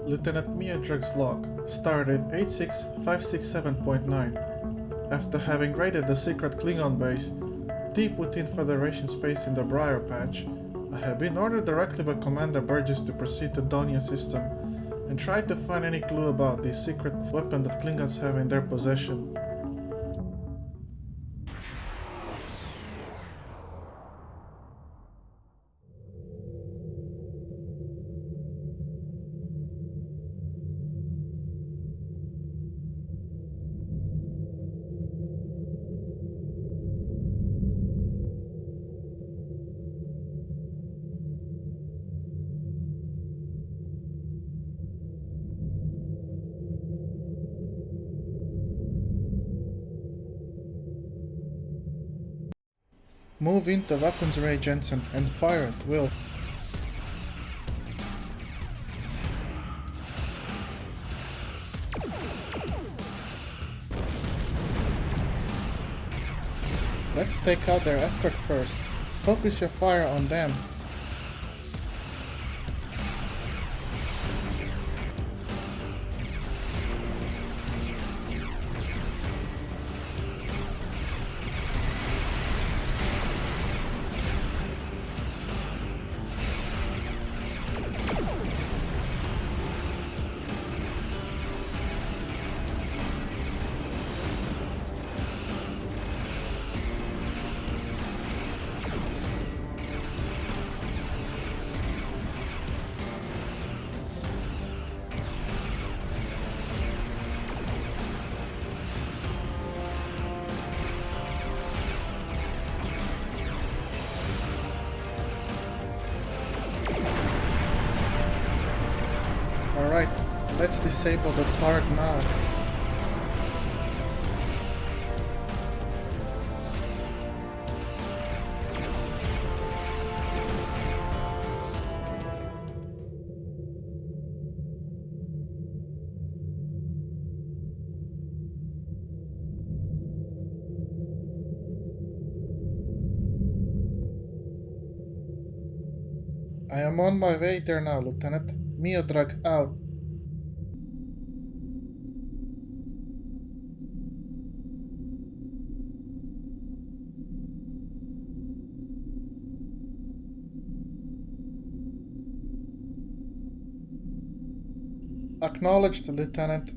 Lieutenant Miadrag's log, stardate 86567.9. After having raided the secret Klingon base, deep within Federation space in the Briar Patch, I have been ordered directly by Commander Burgess to proceed to Donia system and try to find any clue about the secret weapon that Klingons have in their possession. Move into weapons range, Jensen, and fire at will. Let's take out their escort first. Focus your fire on them. Alright, let's disable the turret now. I am on my way there now, Lieutenant. Miadrag out. Acknowledged, Lieutenant.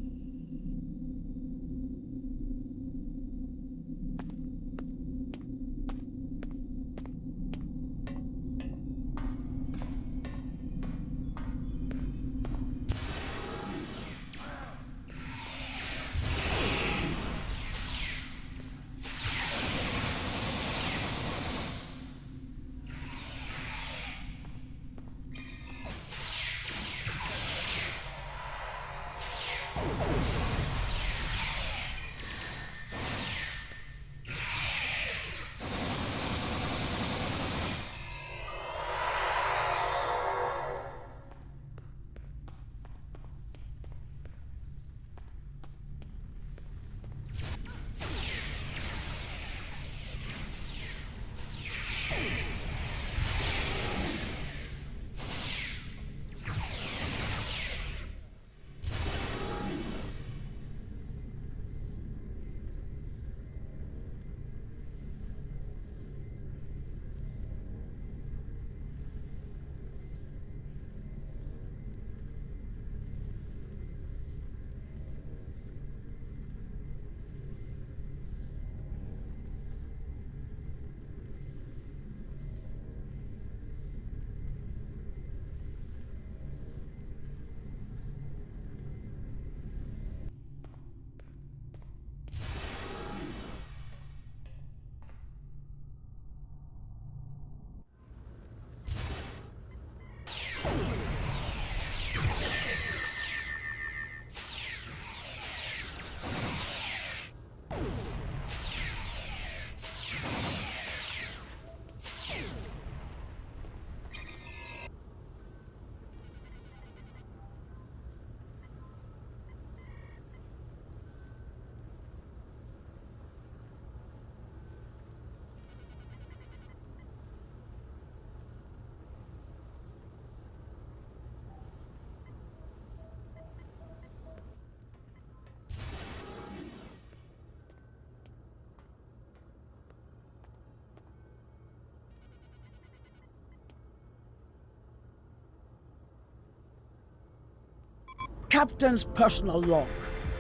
Captain's personal log.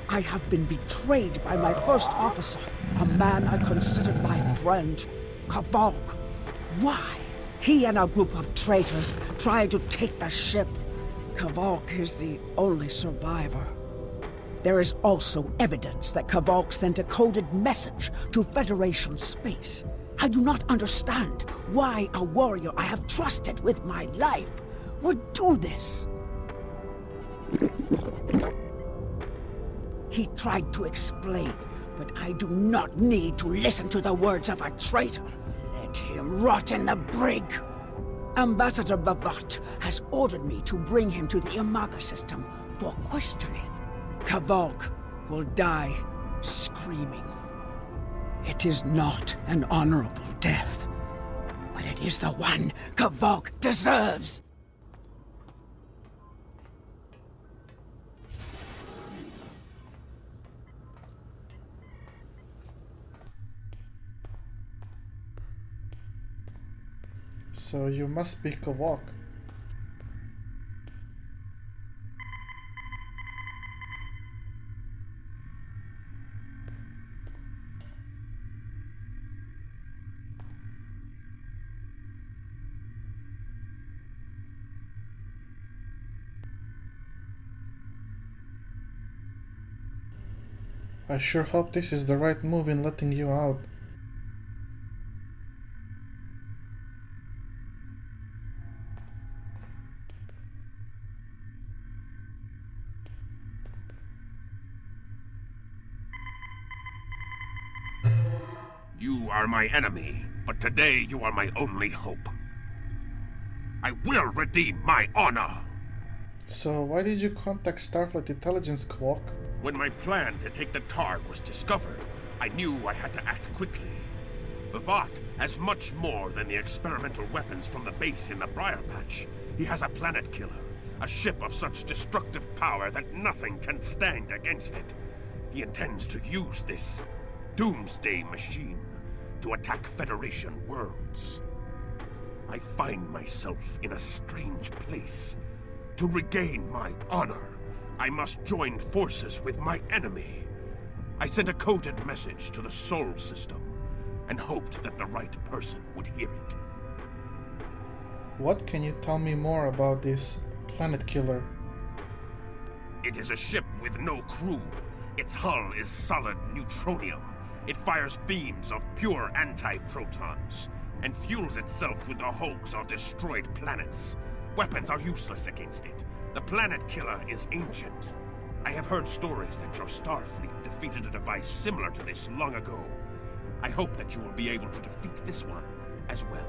I have been betrayed by my first officer, a man I considered my friend, Kavok. Why? He and a group of traitors tried to take the ship. Kavok is the only survivor. There is also evidence that Kavok sent a coded message to Federation space. I do not understand why a warrior I have trusted with my life would do this. He tried to explain, but I do not need to listen to the words of a traitor. Let him rot in the brig. Ambassador Bavat has ordered me to bring him to the Imaga system for questioning. Kavok will die screaming. It is not an honorable death, but it is the one Kavok deserves. So you must be Kavok. I sure hope this is the right move in letting you out. You are my enemy, but today you are my only hope. I will redeem my honor! So why did you contact Starfleet Intelligence, Kavok? When my plan to take the Targ was discovered, I knew I had to act quickly. Bavat has much more than the experimental weapons from the base in the Briar Patch. He has a planet killer, a ship of such destructive power that nothing can stand against it. He intends to use this Doomsday machine to attack Federation worlds. I find myself in a strange place. To regain my honor, I must join forces with my enemy. I sent a coded message to the Sol system and hoped that the right person would hear it. What can you tell me more about this planet killer? It is a ship with no crew. Its hull is solid neutronium. It fires beams of pure anti-protons and fuels itself with the hulks of destroyed planets. Weapons are useless against it. The planet killer is ancient. I have heard stories that your Starfleet defeated a device similar to this long ago. I hope that you will be able to defeat this one as well.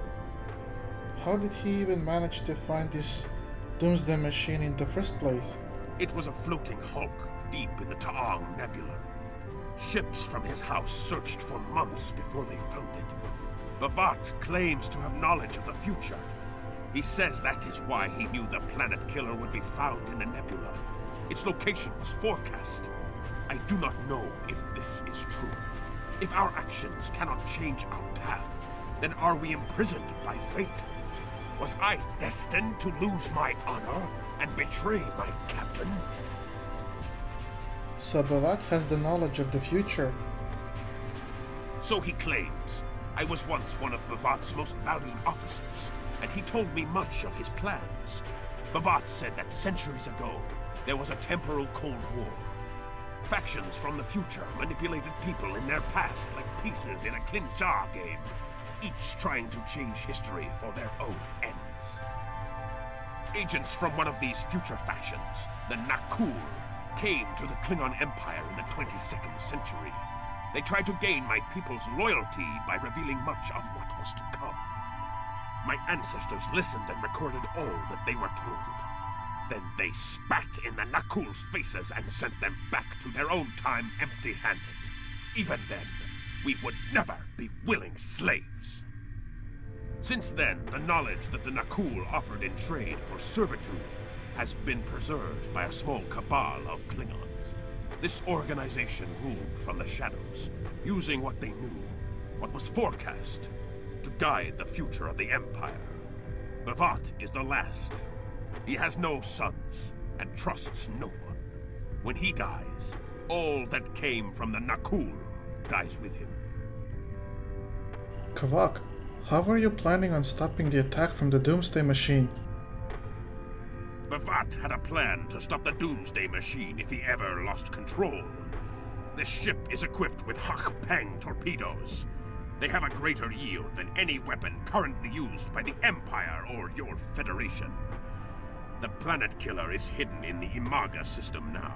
How did he even manage to find this Doomsday machine in the first place? It was a floating hulk deep in the Taong Nebula. Ships from his house searched for months before they found it. Bavat claims to have knowledge of the future. He says that is why he knew the planet killer would be found in the nebula. Its location was forecast. I do not know if this is true. If our actions cannot change our path, then are we imprisoned by fate? Was I destined to lose my honor and betray my captain? So Bavat has the knowledge of the future. So he claims. I was once one of Bavat's most valued officers, and he told me much of his plans. Bavat said that centuries ago, there was a temporal Cold War. Factions from the future manipulated people in their past like pieces in a Klingon game, each trying to change history for their own ends. Agents from one of these future factions, the Nakul, came to the Klingon Empire in the 22nd century. They tried to gain my people's loyalty by revealing much of what was to come. My ancestors listened and recorded all that they were told. Then they spat in the Nakul's faces and sent them back to their own time empty-handed. Even then, we would never be willing slaves. Since then, the knowledge that the Nakul offered in trade for servitude has been preserved by a small cabal of Klingons. This organization ruled from the shadows, using what they knew, what was forecast, to guide the future of the Empire. Bavat is the last. He has no sons, and trusts no one. When he dies, all that came from the Nakul dies with him. Kvok, how are you planning on stopping the attack from the Doomsday machine? Bavat had a plan to stop the Doomsday machine if he ever lost control. This ship is equipped with Hak-Peng torpedoes. They have a greater yield than any weapon currently used by the Empire or your Federation. The planet killer is hidden in the Imaga system now.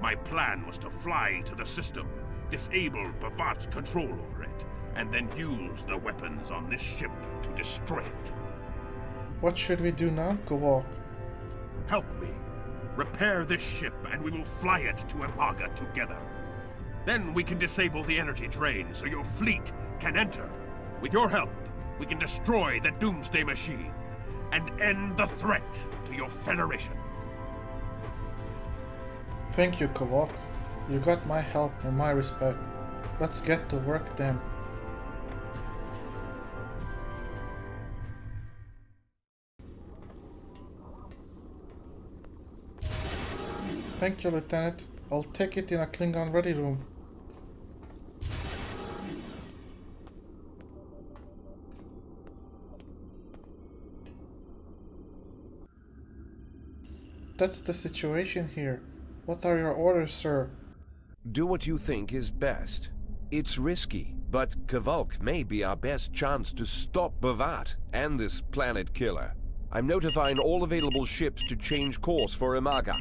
My plan was to fly to the system, disable Bavat's control over it, and then use the weapons on this ship to destroy it. What should we do now, Kvok? Help me. Repair this ship and we will fly it to Imaga together. Then we can disable the energy drain so your fleet can enter. With your help, we can destroy the Doomsday machine and end the threat to your Federation. Thank you, Kvok. You got my help and my respect. Let's get to work then. Thank you, Lieutenant. I'll take it in a Klingon ready room. That's the situation here. What are your orders, sir? Do what you think is best. It's risky, but Kvok may be our best chance to stop Bavat and this planet killer. I'm notifying all available ships to change course for Imaga.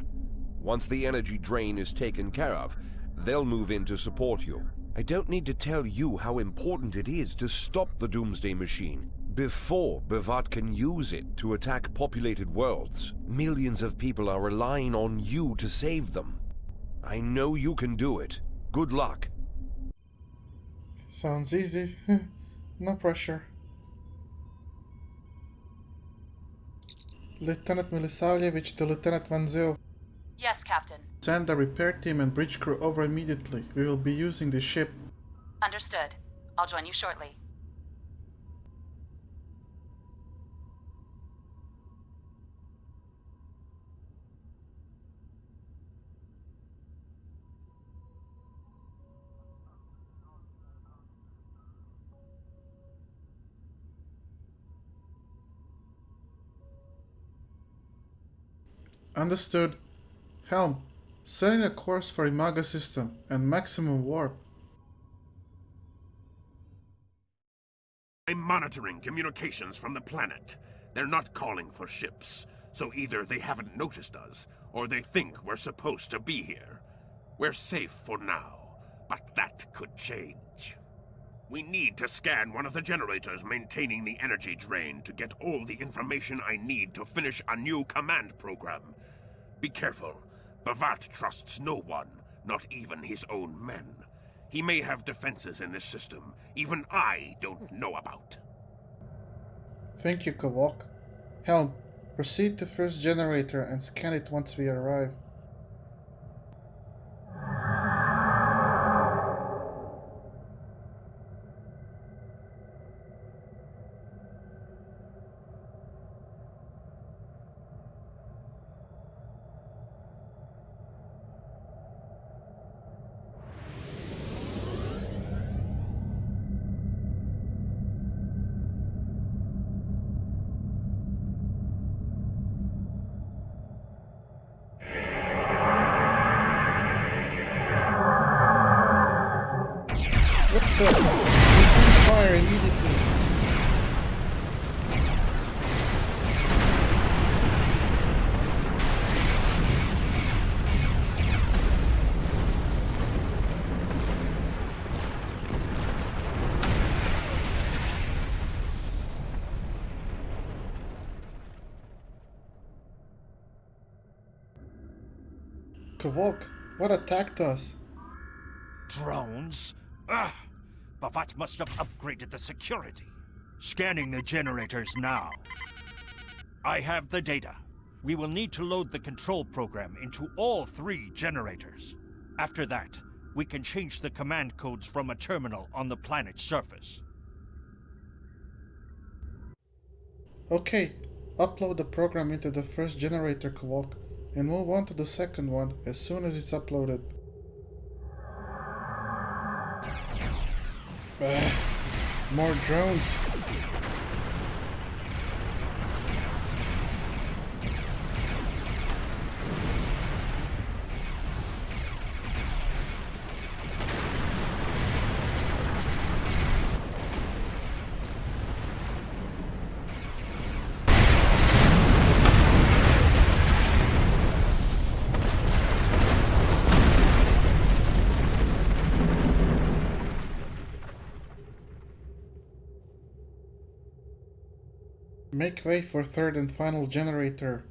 Once the energy drain is taken care of, they'll move in to support you. I don't need to tell you how important it is to stop the Doomsday machine before Bavat can use it to attack populated worlds. Millions of people are relying on you to save them. I know you can do it. Good luck. Sounds easy. No pressure. Lieutenant Milisavljevic to Lieutenant Van Zyl. Yes, Captain. Send the repair team and bridge crew over immediately. We will be using the ship. Understood. I'll join you shortly. Understood. Helm, setting a course for Imaga system and maximum warp. I'm monitoring communications from the planet. They're not calling for ships, so either they haven't noticed us, or they think we're supposed to be here. We're safe for now, but that could change. We need to scan one of the generators maintaining the energy drain to get all the information I need to finish a new command program. Be careful. Bavat trusts no one, not even his own men. He may have defenses in this system even I don't know about. Thank you, Kvok. Helm, proceed to first generator and scan it once we arrive. What the? Return fire immediately. Kvok, what attacked us? Drones? Ugh! Bavat must have upgraded the security. Scanning the generators now. I have the data. We will need to load the control program into all 3 generators. After that, we can change the command codes from a terminal on the planet's surface. Okay, upload the program into the first generator, Kvok. and move on to the second one as soon as it's uploaded. More drones. Make way for third and final generator.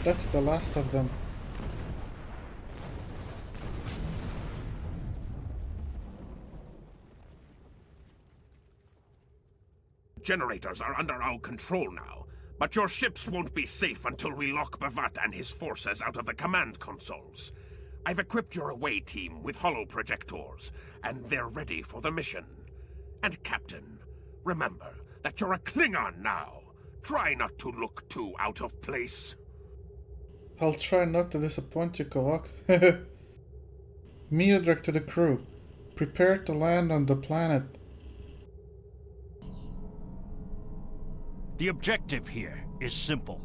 That's the last of them. Generators are under our control now, but your ships won't be safe until we lock Bavat and his forces out of the command consoles. I've equipped your away team with holoprojectors, and they're ready for the mission. And Captain, remember that you're a Klingon now. Try not to look too out of place. I'll try not to disappoint you, Kavak. Miodrak to the crew. Prepare to land on the planet. The objective here is simple.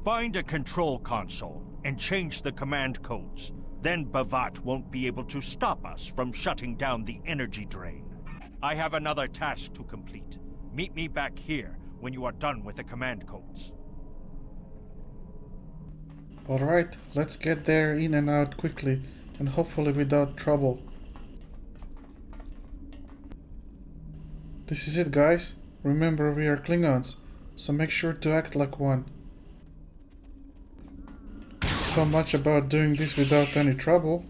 Find a control console and change the command codes. Then Bavat won't be able to stop us from shutting down the energy drain. I have another task to complete. Meet me back here when you are done with the command codes. Alright, let's get there in and out quickly, and hopefully without trouble. This is it, guys. Remember, we are Klingons, so make sure to act like one. So much about doing this without any trouble.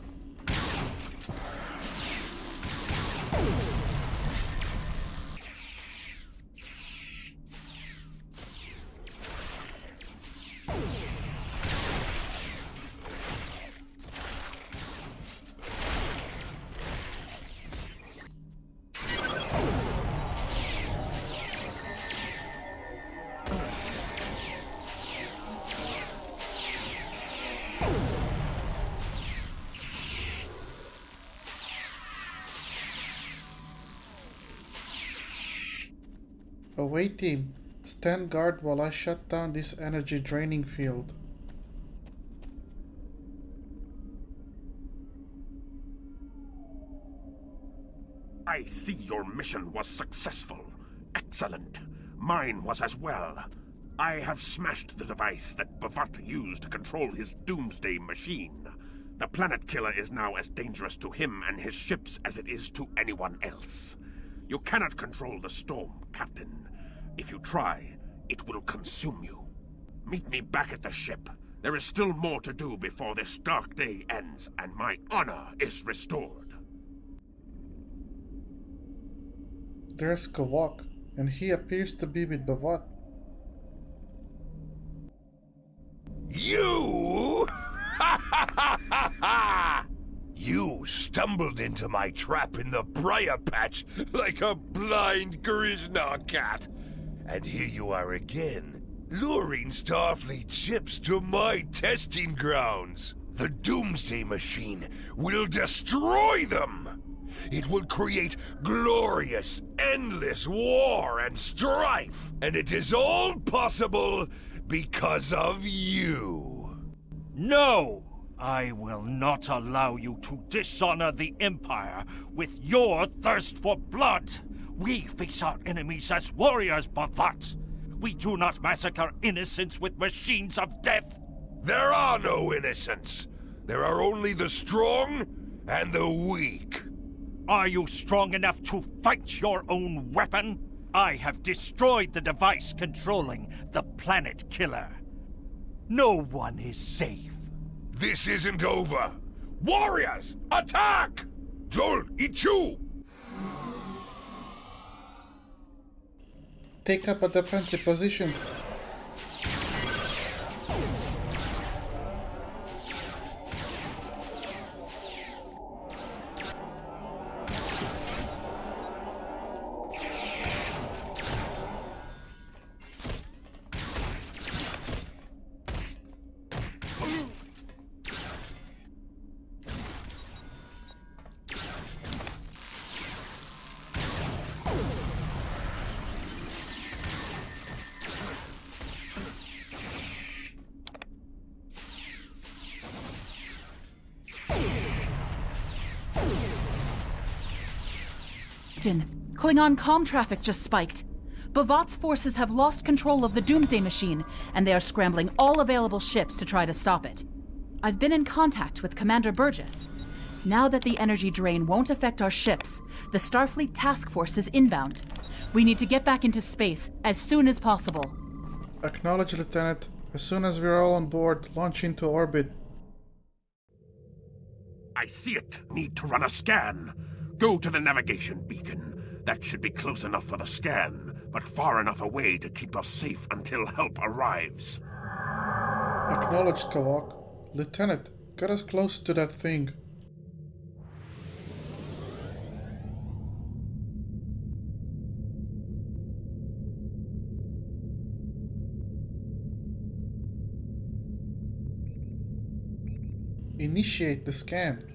Away team, stand guard while I shut down this energy draining field. I see your mission was successful. Excellent. Mine was as well. I have smashed the device that Bavat used to control his Doomsday machine. The planet killer is now as dangerous to him and his ships as it is to anyone else. You cannot control the storm, Captain. If you try, it will consume you. Meet me back at the ship. There is still more to do before this dark day ends and my honor is restored. There's Kavak, and he appears to be with Bavat. You? You stumbled into my trap in the briar patch like a blind Grishna cat. And here you are again, luring Starfleet ships to my testing grounds. The Doomsday machine will destroy them. It will create glorious, endless war and strife. And it is all possible because of you. No! I will not allow you to dishonor the Empire with your thirst for blood. We face our enemies as warriors, Bavat. We do not massacre innocents with machines of death. There are no innocents. There are only the strong and the weak. Are you strong enough to fight your own weapon? I have destroyed the device controlling the planet killer. No one is safe. This isn't over. Warriors, attack! Joel, Ichu! Take up a defensive positions. Klingon comm traffic just spiked. Bavat's forces have lost control of the Doomsday machine, and they are scrambling all available ships to try to stop it. I've been in contact with Commander Burgess. Now that the energy drain won't affect our ships, the Starfleet task force is inbound. We need to get back into space as soon as possible. Acknowledge, Lieutenant. As soon as we're all on board, launch into orbit. I see it. Need to run a scan. Go to the navigation beacon. That should be close enough for the scan, but far enough away to keep us safe until help arrives. Acknowledged, Kavok. Lieutenant, get us close to that thing. Initiate the scan.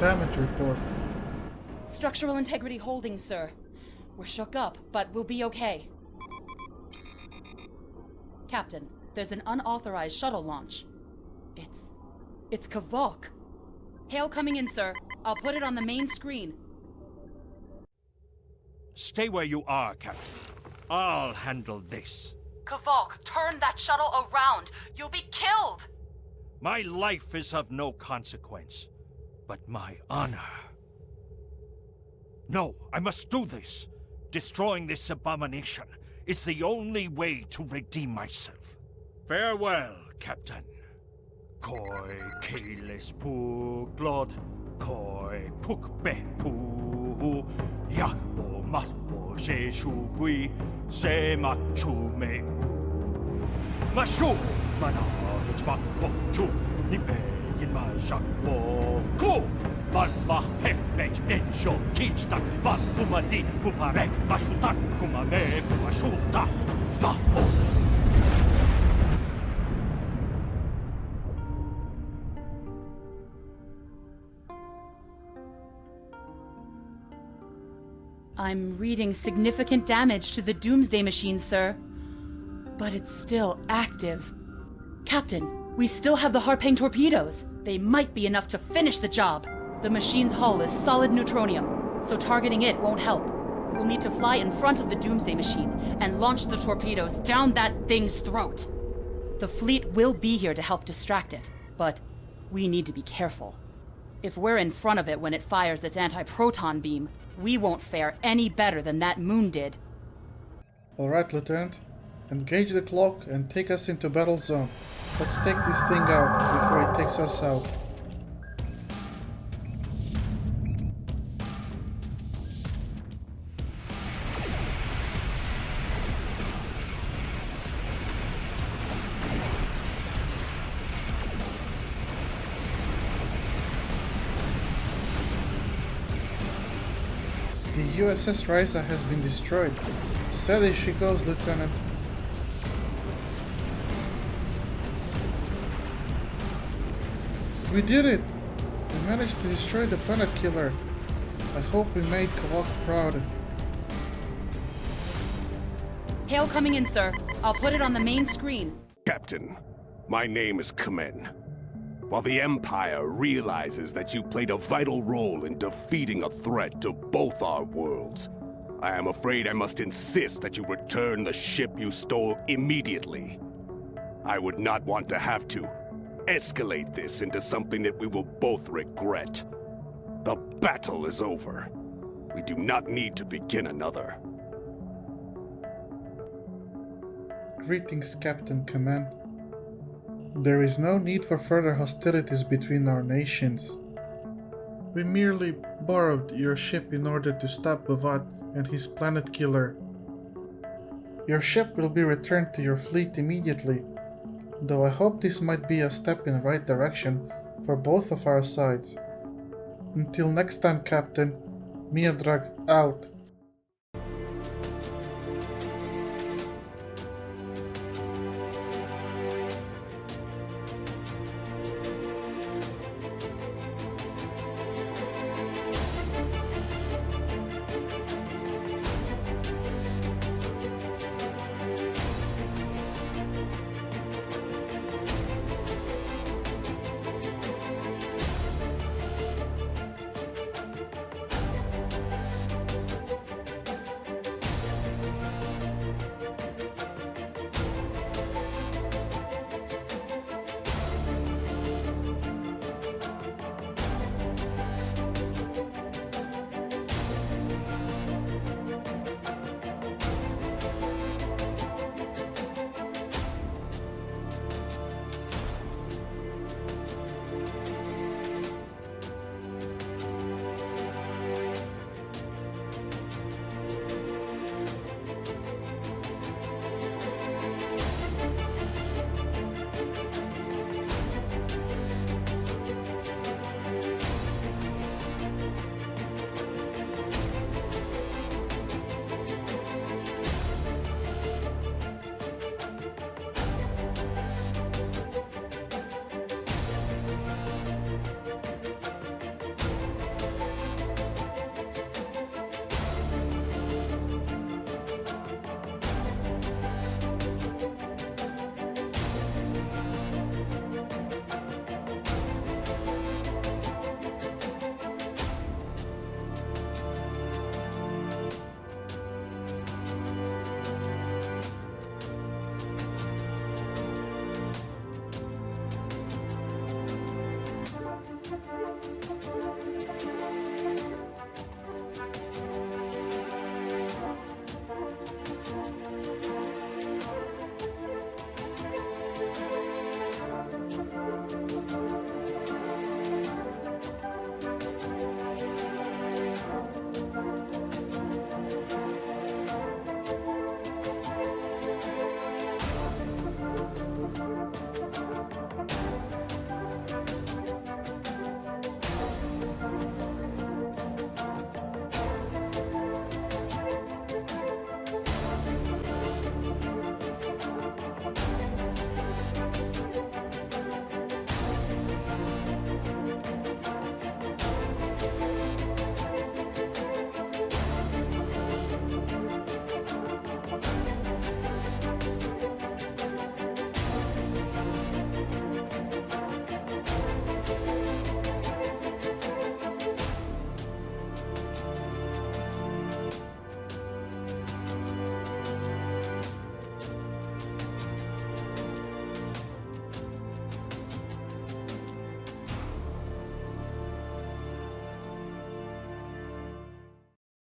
Damage report. Structural integrity holding, sir. We're shook up, but we'll be okay. Captain, there's an unauthorized shuttle launch. It's Kavok. Hail coming in, sir. I'll put it on the main screen. Stay where you are, Captain. I'll handle this. Kavok, turn that shuttle around. You'll be killed! My life is of no consequence, but my honor. No, I must do this. Destroying this abomination is the only way to redeem myself. Farewell, Captain. Koi keles puglod, koi pukbe pu, yak o mat o jeshu vui, se machu me u. Mashu manavich makochu, nipe in my shak wo ku. Van ma hefet in shon kichtak, van pumadi puparek, mashutak kumame pumashuta, ma o. I'm reading significant damage to the Doomsday machine, sir. But it's still active. Captain, we still have the Harpang torpedoes. They might be enough to finish the job. The machine's hull is solid neutronium, so targeting it won't help. We'll need to fly in front of the Doomsday machine and launch the torpedoes down that thing's throat. The fleet will be here to help distract it, but we need to be careful. If we're in front of it when it fires its anti-proton beam, we won't fare any better than that moon did. Alright, Lieutenant. Engage the clock and take us into battle zone. Let's take this thing out before it takes us out. The USS Risa has been destroyed. Steady she goes, Lieutenant. We did it! We managed to destroy the planet killer. I hope we made Kavok proud. Hail coming in, sir. I'll put it on the main screen. Captain, my name is Kamen. while the Empire realizes that you played a vital role in defeating a threat to both our worlds, I am afraid I must insist that you return the ship you stole immediately. I would not want to have to escalate this into something that we will both regret. The battle is over. We do not need to begin another. Greetings, Captain Command. There is no need for further hostilities between our nations. We merely borrowed your ship in order to stop Bavat and his planet killer. Your ship will be returned to your fleet immediately, though I hope this might be a step in the right direction for both of our sides. Until next time, Captain, Miodrag out.